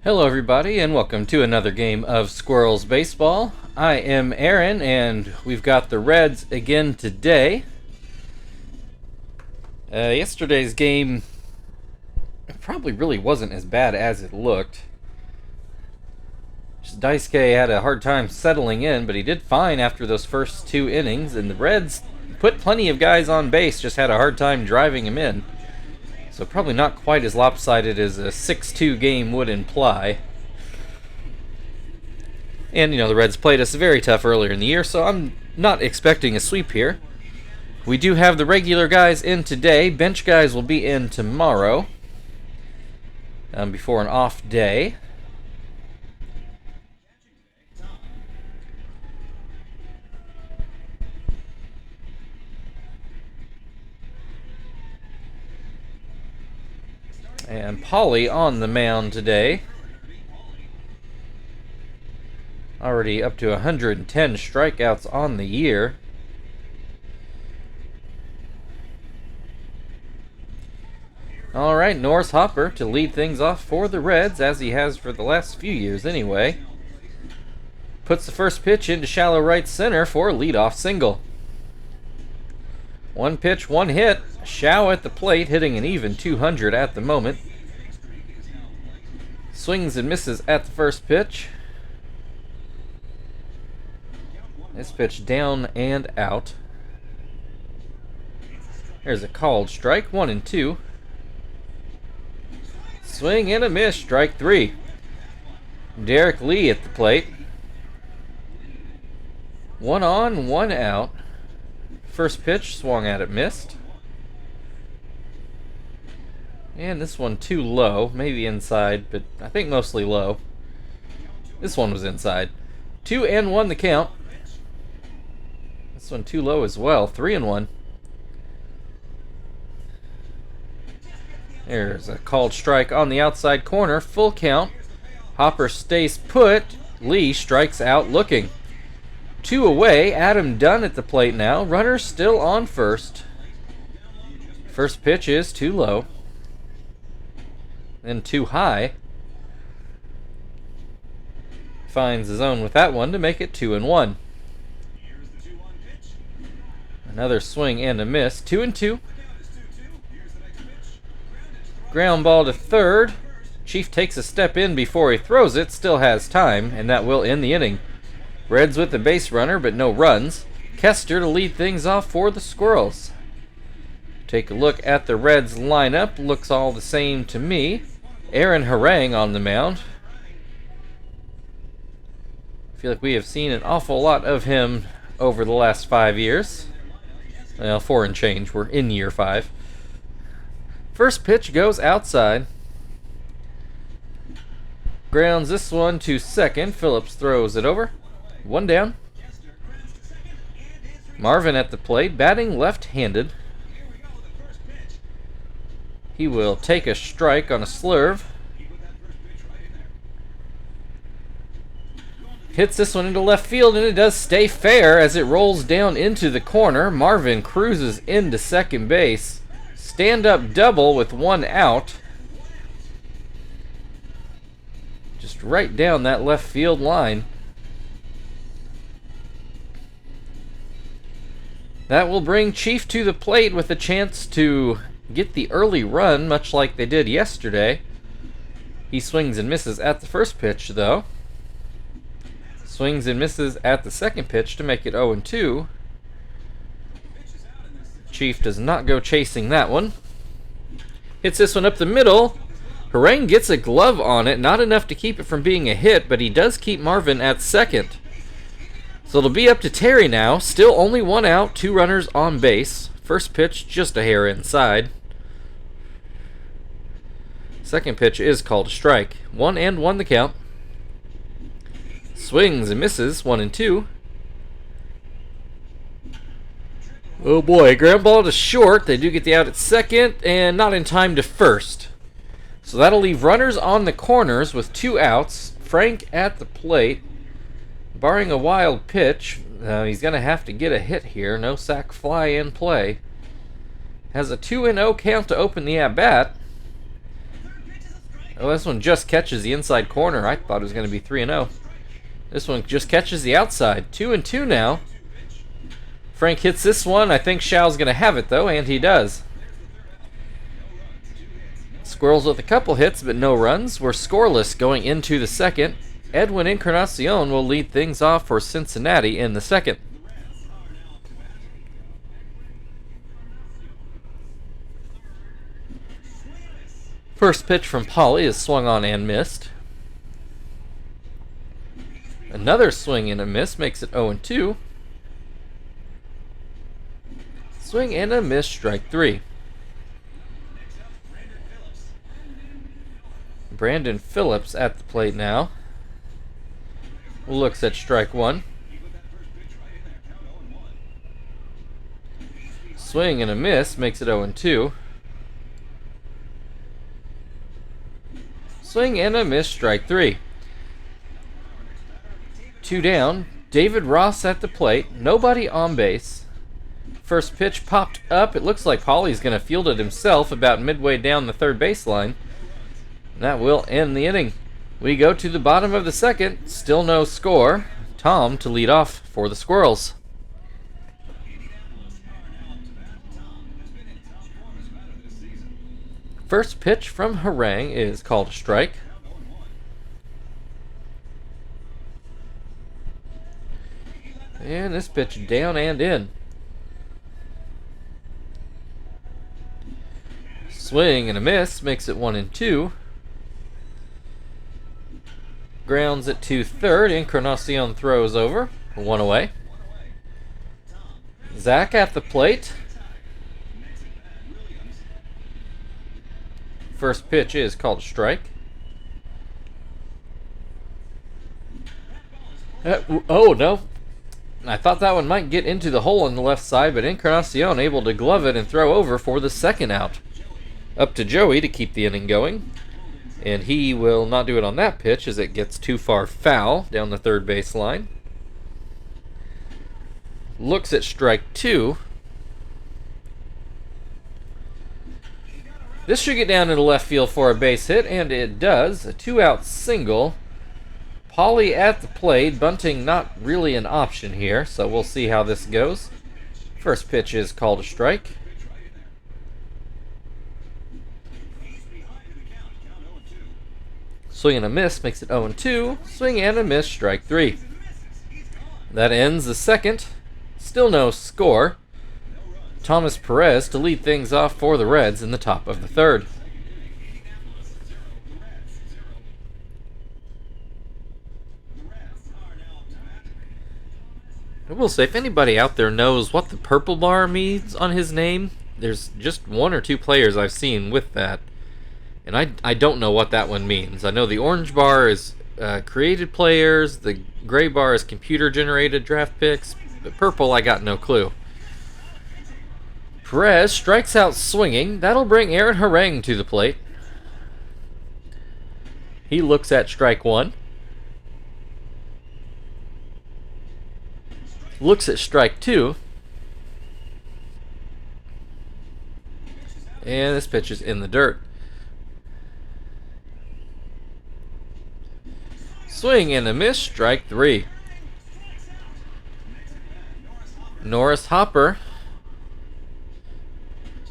Hello everybody and welcome to another game of Squirrels Baseball. I am Aaron and we've got the Reds again today. Yesterday's game probably really wasn't as bad as it looked. Daisuke had a hard time settling in, but he did fine after those first two innings, and the Reds put plenty of guys on base, just had a hard time driving him in. So probably not quite as lopsided as a 6-2 game would imply. And, the Reds played us very tough earlier in the year, so I'm not expecting a sweep here. We do have the regular guys in today. Bench guys will be in tomorrow, before an off day. And Paulie on the mound today. Already up to 110 strikeouts on the year. Alright, Norris Hopper to lead things off for the Reds, as he has for the last few years anyway. Puts the first pitch into shallow right center for a leadoff single. One pitch, one hit. Shao at the plate, hitting an even 200 at the moment. Swings and misses at the first pitch. This pitch down and out. There's a called strike, 1-2. Swing and a miss, strike 3. Derek Lee at the plate. 1 on, 1 out. First pitch, swung at it, missed. And this one too low, maybe inside, but I think mostly low. This one was inside. 2-1 the count. This one too low as well, 3-1. There's a called strike on the outside corner, full count. Hopper stays put, Lee strikes out looking. 2 away, Adam Dunn at the plate now. Runner still on first. First pitch is too low. Then too high. Finds the zone with that one to make it 2-1. Another swing and a miss. 2-2. Ground ball to third. Chief takes a step in before he throws it. Still has time, and that will end the inning. Reds with the base runner, but no runs. Kester to lead things off for the Squirrels. Take a look at the Reds lineup. Looks all the same to me. Aaron Harang on the mound. I feel like we have seen an awful lot of him over the last 5 years. Well, 4 and change. We're in year 5. First pitch goes outside. Grounds this one to second. Phillips throws it over. 1 down. Marvin at the plate, batting left-handed. He will take a strike on a slurve. Hits this one into left field, and it does stay fair as it rolls down into the corner. Marvin cruises into second base. Stand-up double with 1 out. Just right down that left field line. That will bring Chief to the plate with a chance to get the early run, much like they did yesterday. He swings and misses at the first pitch, though. Swings and misses at the second pitch to make it 0-2. Chief does not go chasing that one. Hits this one up the middle. Harang gets a glove on it, not enough to keep it from being a hit, but he does keep Marvin at second. So it'll be up to Terry now. Still only 1 out, 2 runners on base. First pitch just a hair inside. Second pitch is called a strike. 1-1 the count. Swings and misses, 1-2. Oh boy, ground ball to short. They do get the out at second, and not in time to first. So that'll leave runners on the corners with 2 outs. Frank at the plate. Barring a wild pitch, he's going to have to get a hit here. No sac fly in play. Has a 2-0 count to open the at-bat. Oh, this one just catches the inside corner. I thought it was going to be 3-0. This one just catches the outside. 2-2 now. Frank hits this one. I think Shao's going to have it, though, and he does. Squirrels with a couple hits, but no runs. We're scoreless going into the second. Edwin Encarnacion will lead things off for Cincinnati in the second. First pitch from Pauly is swung on and missed. Another swing and a miss makes it 0-2. Swing and a miss, strike 3. Brandon Phillips at the plate now. Looks at strike 1. Swing and a miss makes it 0-2. Swing and a miss, strike 3. 2 down. David Ross at the plate. Nobody on base. First pitch popped up. It looks like Pauly's going to field it himself about midway down the third baseline. That will end the inning. We go to the bottom of the second. Still no score. Tom to lead off for the Squirrels. First pitch from Harang is called a strike. And this pitch down and in. Swing and a miss makes it 1-2. Grounds at 2-3. Encarnacion throws over. 1 away. Zach at the plate. First pitch is called a strike. Oh, no. I thought that one might get into the hole on the left side, but Encarnacion able to glove it and throw over for the second out. Up to Joey to keep the inning going. And he will not do it on that pitch as it gets too far foul down the third baseline. Looks at strike 2. This should get down into left field for a base hit, and it does. A 2-out single. Pauly at the plate. Bunting not really an option here, so we'll see how this goes. First pitch is called a strike. Swing and a miss makes it 0-2. Swing and a miss, strike 3. That ends the second. Still no score. Thomas Perez to lead things off for the Reds in the top of the third. I will say, if anybody out there knows what the purple bar means on his name, there's just 1 or 2 players I've seen with that. And I don't know what that one means. I know the orange bar is created players, the gray bar is computer-generated draft picks, but purple, I got no clue. Perez strikes out swinging. That'll bring Aaron Harang to the plate. He looks at strike 1. Looks at strike 2. And this pitch is in the dirt. Swing and a miss, strike 3. Norris Hopper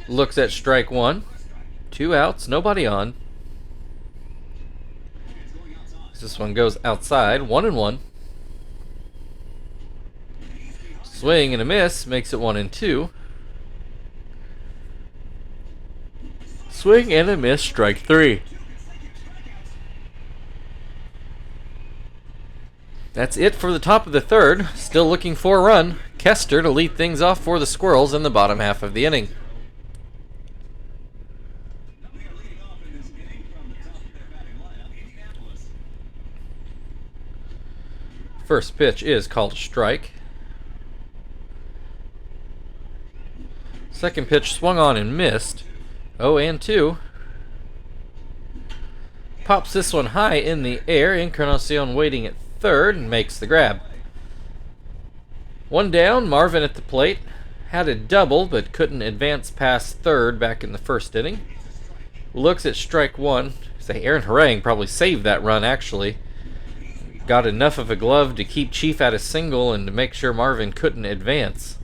looks at strike 1. 2 outs, nobody on. This one goes outside, 1-1. Swing and a miss makes it 1-2. Swing and a miss, strike 3. That's it for the top of the third. Still looking for a run. Kester to lead things off for the Squirrels in the bottom half of the inning. First pitch is called a strike. Second pitch swung on and missed. 0-2. Pops this one high in the air. Encarnacion waiting at third and makes the grab. 1 down. Marvin at the plate. Had a double but couldn't advance past third back in the first inning. Looks at strike 1. Say Aaron Harang probably saved that run, actually. Got enough of a glove to keep Chief at a single and to make sure Marvin couldn't advance.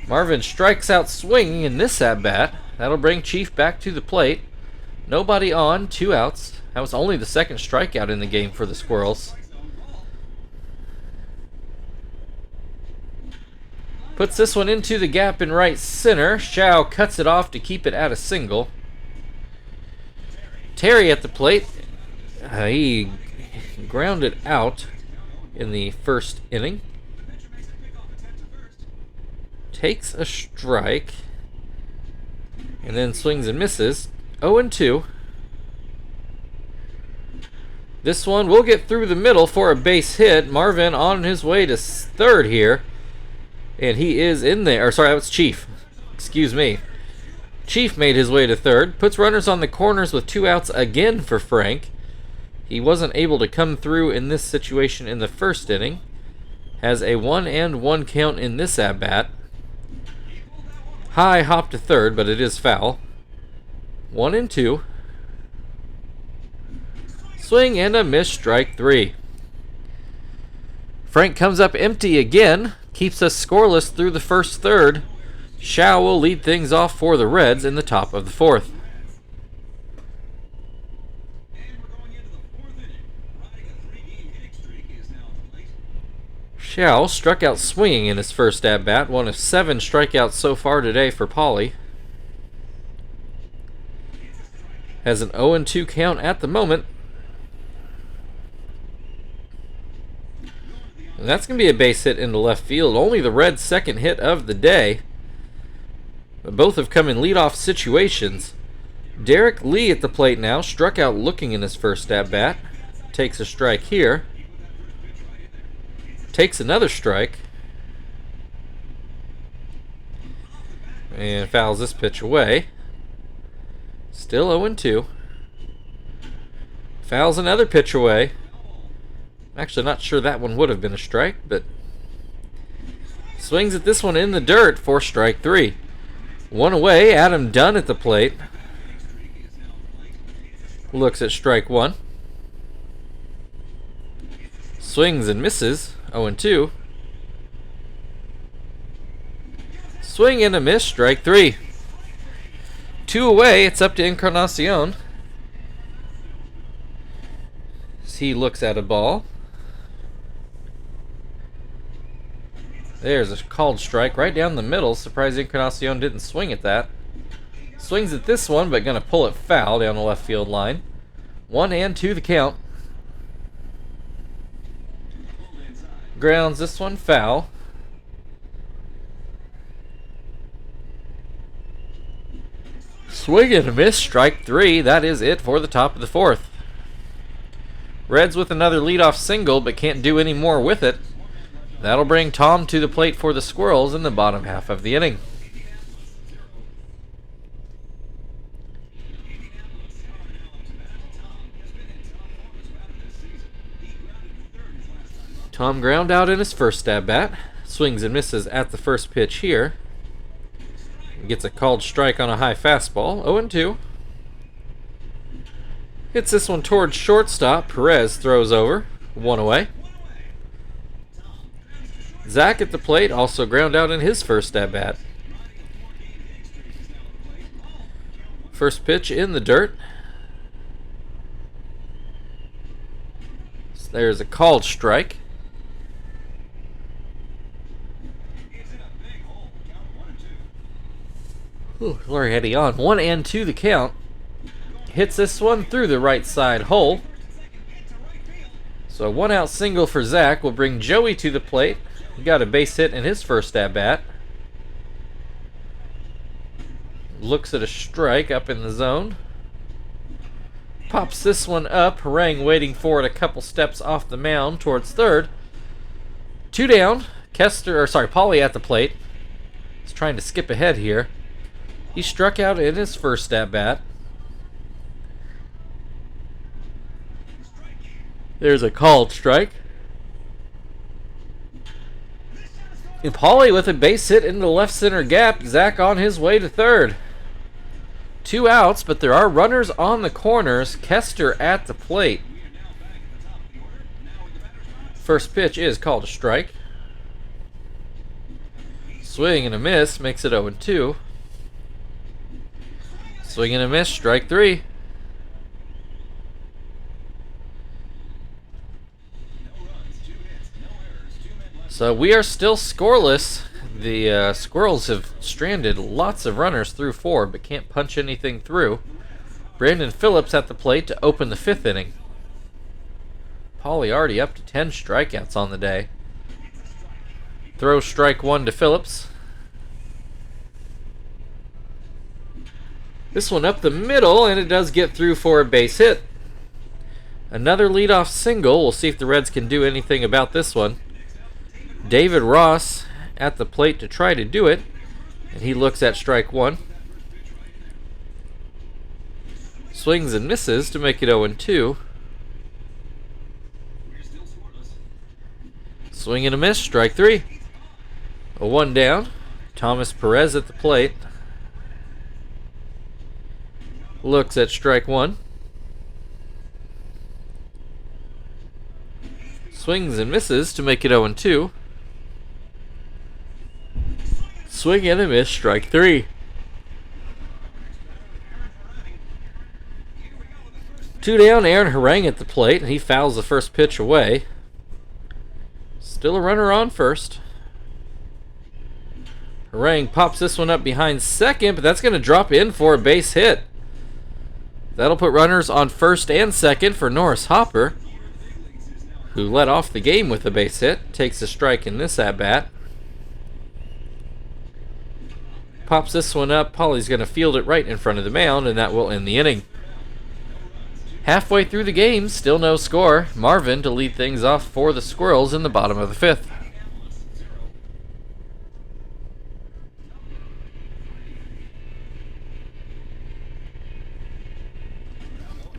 Marvin strikes out swinging in this at-bat. That'll bring Chief back to the plate. Nobody on, 2 outs. That was only the second strikeout in the game for the Squirrels. Puts this one into the gap in right center. Shao cuts it off to keep it at a single. Terry at the plate. He grounded out in the first inning. Takes a strike. And then swings and misses. 0-2. This one will get through the middle for a base hit. Marvin on his way to third here. And he is in there. Or sorry, that was Chief. Excuse me. Chief made his way to third. Puts runners on the corners with 2 outs again for Frank. He wasn't able to come through in this situation in the first inning. Has a 1-1 count in this at-bat. High hop to third, but it is foul. 1-2. Swing and a miss, strike 3. Frank comes up empty again. Keeps us scoreless through the first third. Shao will lead things off for the Reds in the top of the 4th. Shao struck out swinging in his first at-bat, one of 7 strikeouts so far today for Pauly. Has an 0-2 count at the moment. And that's going to be a base hit into left field. Only the Reds' second hit of the day. But both have come in leadoff situations. Derek Lee at the plate now. Struck out looking in his first at-bat. Takes a strike here. Takes another strike. And fouls this pitch away. Still 0-2. Fouls another pitch away. Actually, not sure that one would have been a strike, but swings at this one in the dirt for strike 3. 1 away, Adam Dunn at the plate. Looks at strike 1. Swings and misses, 0-2. Swing and a miss, strike 3. 2 away, it's up to Encarnacion. As he looks at a ball. There's a called strike right down the middle. Surprised Encarnacion didn't swing at that. Swings at this one, but going to pull it foul down the left field line. 1-2 the count. Grounds this one foul. Swing and a miss, strike 3. That is it for the top of the 4th. Reds with another leadoff single, but can't do any more with it. That'll bring Tom to the plate for the Squirrels in the bottom half of the inning. Tom ground out in his first at-bat. Swings and misses at the first pitch here. Gets a called strike on a high fastball. 0-2. Hits this one towards shortstop. Perez throws over. 1 away. Zach at the plate also ground out in his first at-bat. First pitch in the dirt. So there's a called strike. Ooh, Larry Hetty on. 1-2 the count. Hits this one through the right side hole. So a 1-out single for Zach will bring Joey to the plate. He got a base hit in his first at-bat. Looks at a strike up in the zone. Pops this one up. Harang waiting for it a couple steps off the mound towards third. 2 down. Pauly at the plate. He's trying to skip ahead here. He struck out in his first at-bat. There's a called strike. And Pauly with a base hit in the left center gap. Zach on his way to third. 2 outs, but there are runners on the corners. Kester at the plate. First pitch is called a strike. Swing and a miss makes it 0-2. Swing and a miss, strike 3. So we are still scoreless. The Squirrels have stranded lots of runners through 4, but can't punch anything through. Brandon Phillips at the plate to open the 5th inning. Paulie already up to 10 strikeouts on the day. Throw strike 1 to Phillips. This one up the middle, and it does get through for a base hit. Another leadoff single. We'll see if the Reds can do anything about this one. David Ross at the plate to try to do it, and he looks at strike 1. Swings and misses to make it 0-2. Swing and a miss, strike 3. A 1 down. Thomas Perez at the plate. Looks at strike 1. Swings and misses to make it 0-2. Swing and a miss, strike 3. 2 down, Aaron Harang at the plate, and he fouls the first pitch away. Still a runner on first. Harang pops this one up behind second, but that's going to drop in for a base hit. That'll put runners on first and second for Norris Hopper, who led off the game with a base hit. Takes a strike in this at-bat. Pops this one up. Paulie's going to field it right in front of the mound, and that will end the inning. Halfway through the game, still no score. Marvin to lead things off for the Squirrels in the bottom of the 5th.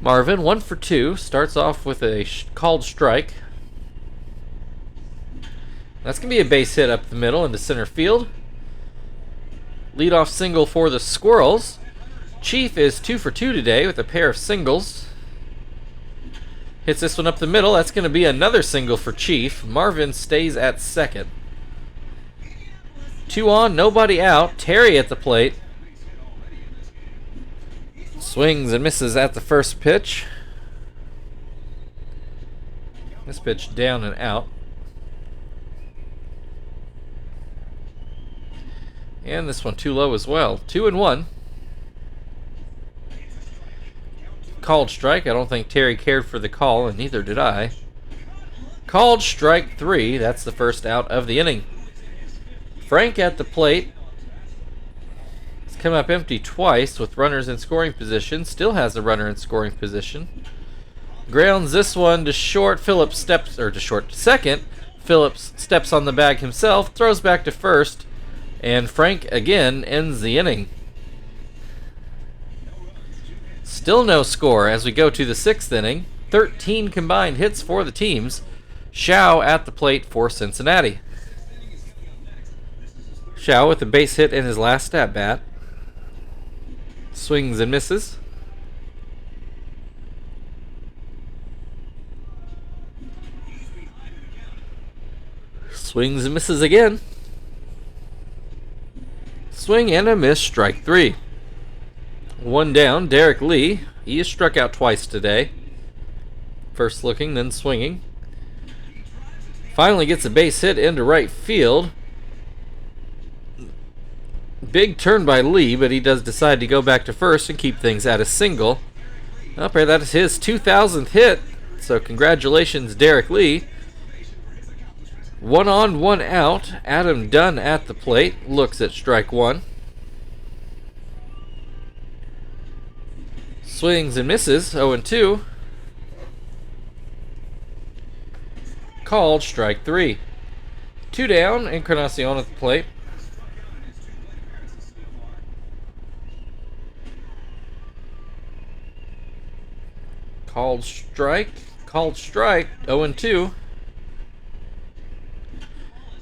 Marvin, 1 for 2, starts off with a called strike. That's going to be a base hit up the middle into center field. Leadoff single for the Squirrels. Chief is 2 for 2 today with a pair of singles. Hits this one up the middle. That's going to be another single for Chief. Marvin stays at second. 2 on, nobody out. Terry at the plate. Swings and misses at the first pitch. This pitch down and out. And this one too low as well. 2-1. Called strike. I don't think Terry cared for the call, and neither did I. Called strike 3. That's the first out of the inning. Frank at the plate. It's come up empty twice with runners in scoring position. Still has a runner in scoring position. Grounds this one to short. Phillips steps, or to short to second. Phillips steps on the bag himself, throws back to first, and Frank again ends the inning. Still no score as we go to the 6th inning. 13 combined hits for the teams. Shao at the plate for Cincinnati. Shao with a base hit in his last at-bat. Swings and misses. Swings and misses again. Swing and a miss, strike 3. 1 down, Derek Lee. He is struck out twice today. First looking, then swinging. Finally gets a base hit into right field. Big turn by Lee, but he does decide to go back to first and keep things at a single. Up there, that is his 2,000th hit. So congratulations, Derek Lee. 1 on, 1 out. Adam Dunn at the plate. Looks at strike 1. Swings and misses. 0-2. Called strike 3. 2 down. Encarnacion at the plate. Called strike. 0-2.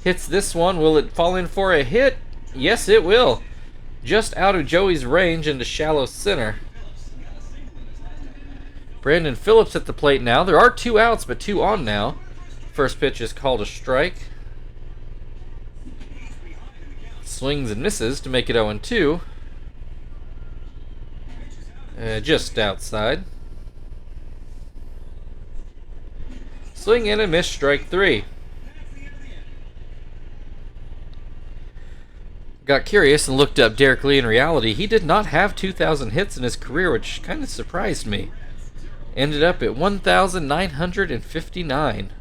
Hits this one. Will it fall in for a hit? Yes, it will. just out of Joey's range into shallow center. Brandon Phillips at the plate now. There are 2 outs, but 2 on now. First pitch is called a strike. Swings and misses to make it 0-2. Just outside. Swing and a miss, strike 3. Got curious and looked up Derek Lee. In reality, he did not have 2,000 hits in his career, which kind of surprised me. Ended up at 1,959.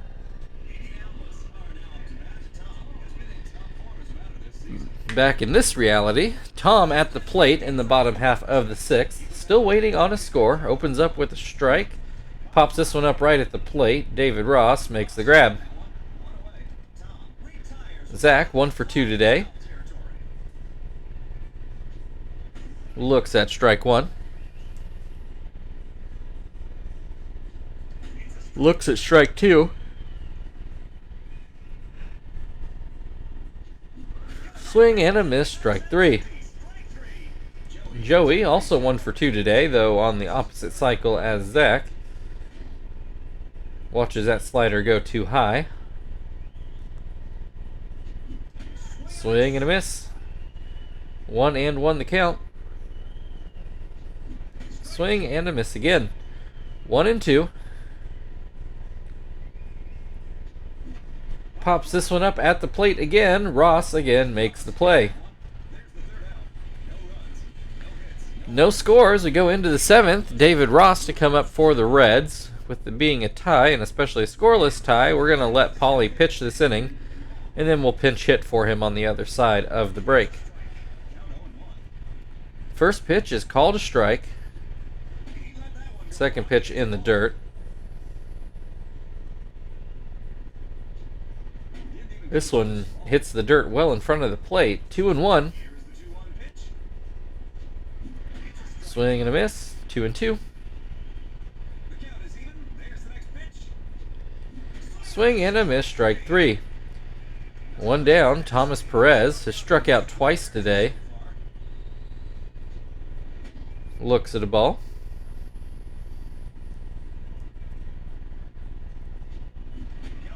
Back in this reality, Tom at the plate in the bottom half of the 6th. Still waiting on a score. Opens up with a strike. Pops this one up right at the plate. David Ross makes the grab. Zach, 1 for 2 today. Looks at strike 1. Looks at strike 2. Swing and a miss, strike 3. Joey, also 1 for 2 today, though on the opposite cycle as Zach. Watches that slider go too high. Swing and a miss. 1-1 the count. Swing and a miss again. 1-2. Pops this one up at the plate again. Ross again makes the play. No scores. We go into the 7th. David Ross to come up for the Reds. With it being a tie, and especially a scoreless tie, we're going to let Paulie pitch this inning, and then we'll pinch hit for him on the other side of the break. First pitch is called a strike. Second pitch in the dirt. This one hits the dirt well in front of the plate. 2-1. Swing and a miss. 2-2. Swing and a miss. Strike 3. 1 down. Thomas Perez has struck out twice today. Looks at a ball.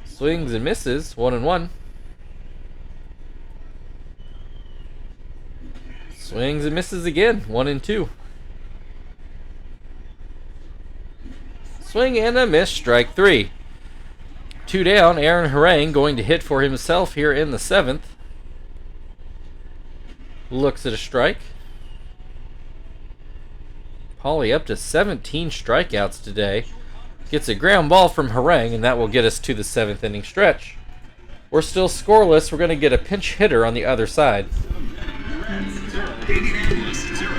Swings and misses. 1-1. Swings and misses again. 1-2. Swing and a miss. Strike 3. 2 down. Aaron Harang going to hit for himself here in the 7th. Looks at a strike. Paulie up to 17 strikeouts today. Gets a ground ball from Harang, and that will get us to the 7th inning stretch. We're still scoreless. We're going to get a pinch hitter on the other side. Indianapolis 0.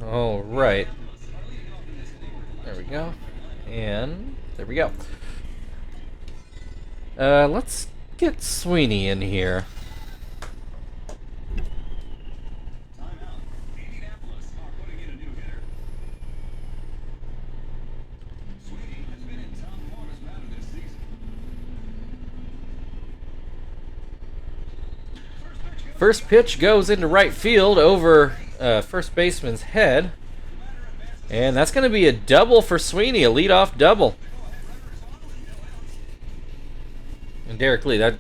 All right. There we go. And there we go. Let's get Sweeney in here. First pitch goes into right field over first baseman's head. And that's going to be a double for Sweeney, a leadoff double. And Derek Lee, that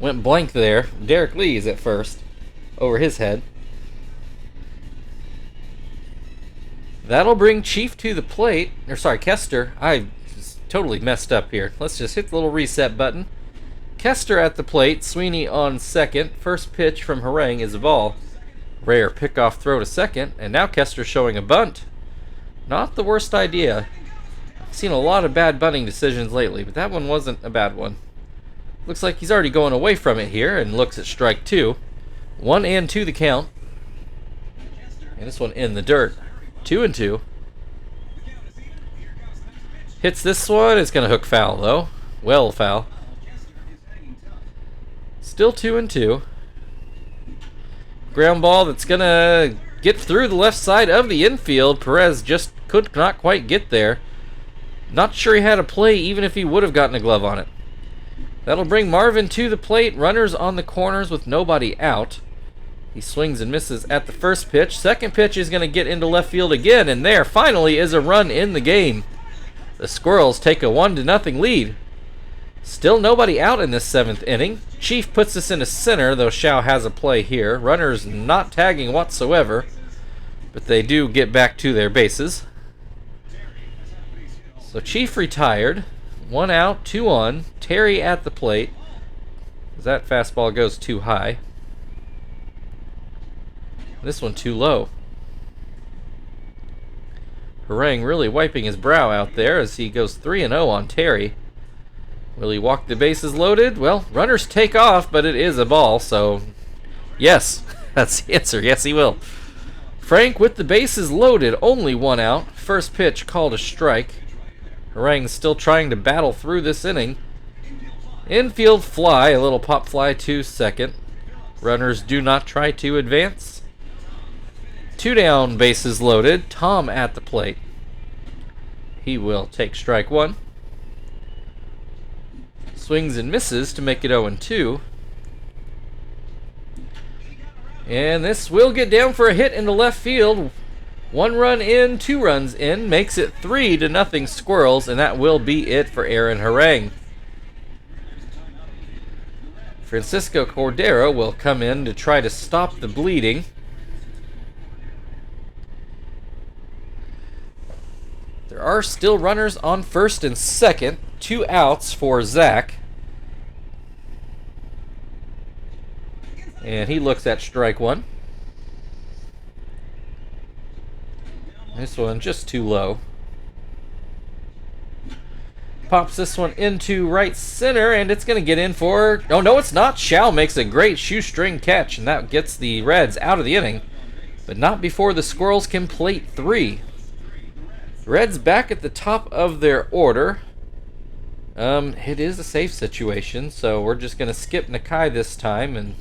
went blank there. Derek Lee is at first, over his head. That'll bring Chief to the plate. Or sorry, Kester. I just totally messed up here. Let's just hit the little reset button. Kester at the plate, Sweeney on second. First pitch from Harang is a ball. Rare pickoff throw to second, and now Kester showing a bunt. Not the worst idea. I've seen a lot of bad bunting decisions lately, but that one wasn't a bad one. Looks like he's already going away from it here and looks at strike 2. 1-2 the count. And this one in the dirt. 2-2. Hits this one. It's going to hook foul, though. Well foul. Still 2-2. Ground ball that's going to get through the left side of the infield. Perez just could not quite get there. Not sure he had a play even if he would have gotten a glove on it. That'll bring Marvin to the plate. Runners on the corners with nobody out. He swings and misses at the first pitch. Second pitch is going to get into left field again, and there finally is a run in the game. The Squirrels take a 1-0 lead. Still nobody out in this 7th inning. Chief puts this into center, though Shao has a play here. Runners not tagging whatsoever, but they do get back to their bases. So Chief retired. 1 out, 2 on. Terry at the plate. That fastball goes too high. This one too low. Harang really wiping his brow out there as he goes 3-0 on Terry. Will he walk the bases loaded? Well, runners take off, but it is a ball, so yes, that's the answer. Yes, he will. Frank with the bases loaded, only 1 out. First pitch called a strike. Harang's still trying to battle through this inning. Infield fly, a little pop fly to second. Runners do not try to advance. 2 down, bases loaded. Tom at the plate. He will take strike 1. Swings and misses to make it 0-2. And this will get down for a hit into left field. 1 run in, 2 runs in, makes it 3-0 Squirrels, and that will be it for Aaron Harang. Francisco Cordero will come in to try to stop the bleeding. There are still runners on first and second. 2 outs for Zach. And he looks at strike 1. This one just too low. Pops this one into right center, and it's going to get in for... Oh, no, it's not. Shao makes a great shoestring catch, and that gets the Reds out of the inning. But not before the Squirrels can plate 3. Reds back at the top of their order. It is a safe situation, so we're just going to skip Nakai this time and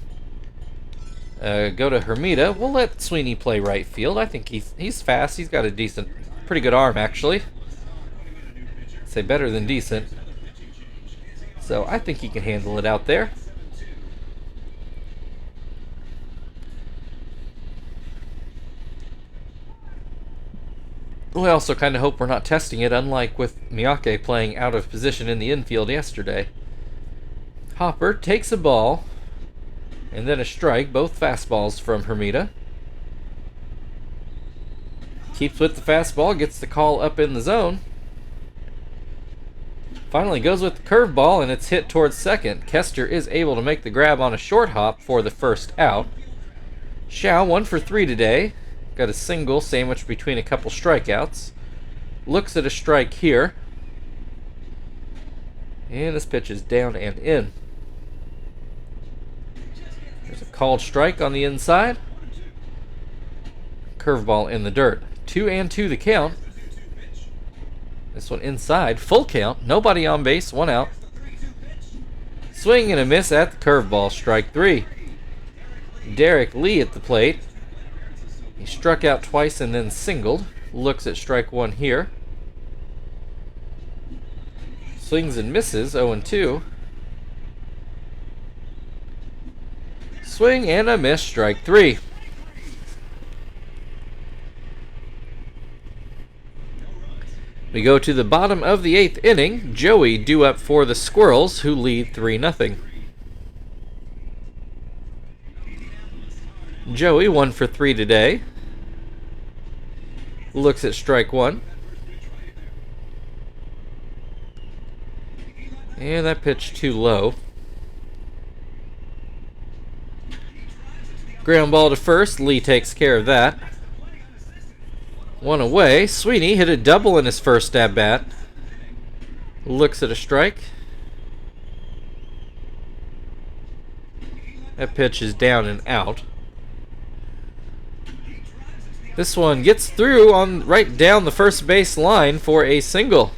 go to Hermida. We'll let Sweeney play right field. I think he's fast. He's got a decent, pretty good arm, actually. I'd say better than decent. So I think he can handle it out there. We also kind of hope we're not testing it, unlike with Miyake playing out of position in the infield yesterday. Hopper takes a ball, and then a strike, both fastballs from Hermida. Keeps with the fastball, gets the call up in the zone. Finally goes with the curveball, and it's hit towards second. Kester is able to make the grab on a short hop for the first out. Shao, 1 for 3 today. Got a single sandwiched between a couple strikeouts. Looks at a strike here. And this pitch is down and in. There's a called strike on the inside. Curveball in the dirt. 2-2 the count. This one inside. Full count. Nobody on base. 1 out. Swing and a miss at the curveball. Strike 3. Derek Lee at the plate. He struck out twice and then singled. Looks at strike 1 here. Swings and misses, 0-2. Swing and a miss, strike 3. We go to the bottom of the 8th inning. Joey due up for the Squirrels, who lead 3-0. Joey 1 for 3 today. Looks at strike 1. And that pitch too low. Ground ball to first. Lee takes care of that. 1 away. Sweeney hit a double in his first at bat. Looks at a strike. That pitch is down and out. This one gets through on right down the first base line for a single.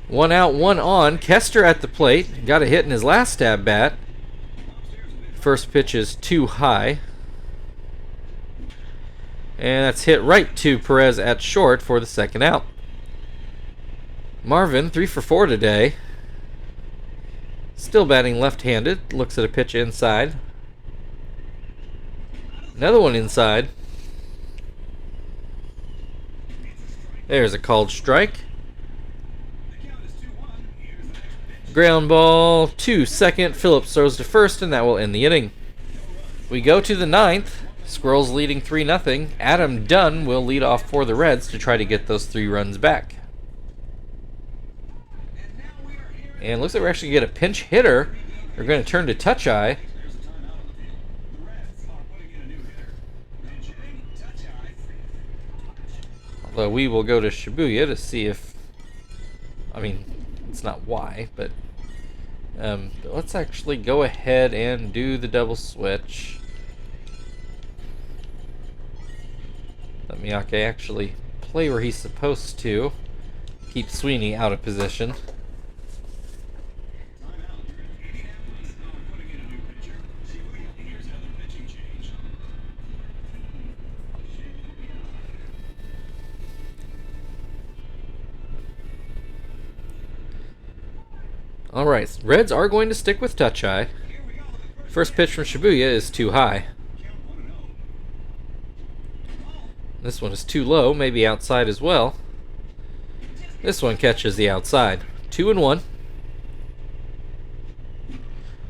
1 out, 1 on. Kester at the plate. Got a hit in his last at bat. First pitch is too high. And that's hit right to Perez at short for the second out. Marvin, 3 for 4 today. Still batting left-handed. Looks at a pitch inside. Another one inside. There's a called strike. Ground ball to second. Phillips throws to first, and that will end the inning. We go to the 9th. Squirrels leading 3-0. Adam Dunn will lead off for the Reds to try to get those 3 runs back. And looks like we're actually going to get a pinch hitter. We're going to turn to Touch-Eye. Although we will go to Shibuya to see if... I mean, it's not why, but let's actually go ahead and do the double switch. Let Miyake actually play where he's supposed to. Keep Sweeney out of position. Alright, Reds are going to stick with Touch-Eye. First pitch from Shibuya is too high. This one is too low, maybe outside as well. This one catches the outside. 2-1.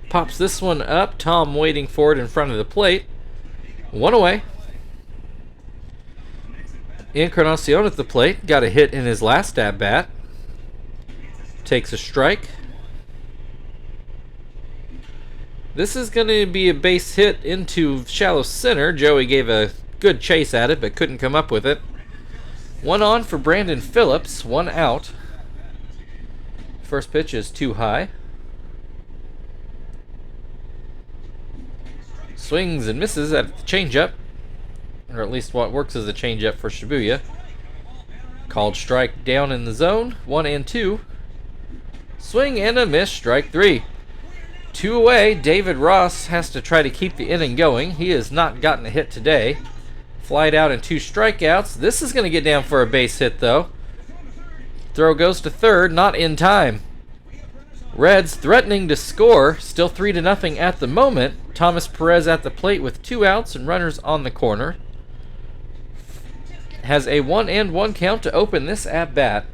Pops this one up. Tom waiting for it in front of the plate. 1 away. Encarnacion at the plate. Got a hit in his last at-bat. Takes a strike. This is going to be a base hit into shallow center. Joey gave a good chase at it, but couldn't come up with it. 1 on for Brandon Phillips. 1 out. First pitch is too high. Swings and misses at the changeup. Or at least what works as a changeup for Shibuya. Called strike down in the zone. 1 and 2. Swing and a miss. Strike 3. 2 away. David Ross has to try to keep the inning going. He has not gotten a hit today. Flied out and 2 strikeouts. This is going to get down for a base hit, though. Throw goes to third. Not in time. Reds threatening to score. Still 3-0 at the moment. Thomas Perez at the plate with 2 outs and runners on the corner. Has a 1-1 count to open this at-bat.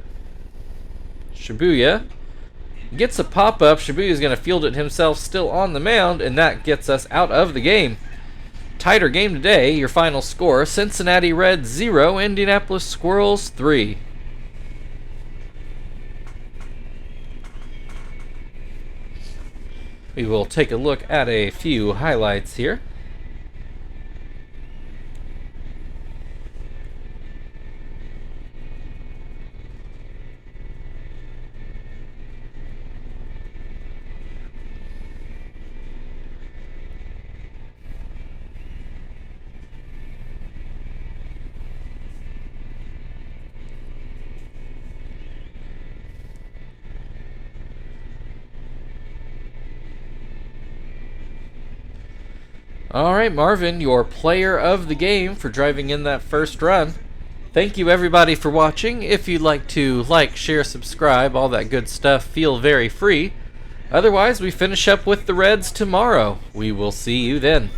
Shibuya gets a pop-up. Shibuya is going to field it himself still on the mound, and that gets us out of the game. Tighter game today. Your final score, Cincinnati Reds 0, Indianapolis Squirrels 3. We will take a look at a few highlights here. Alright, Marvin, your player of the game for driving in that first run. Thank you, everybody, for watching. If you'd like to like, share, subscribe, all that good stuff, feel very free. Otherwise, we finish up with the Reds tomorrow. We will see you then.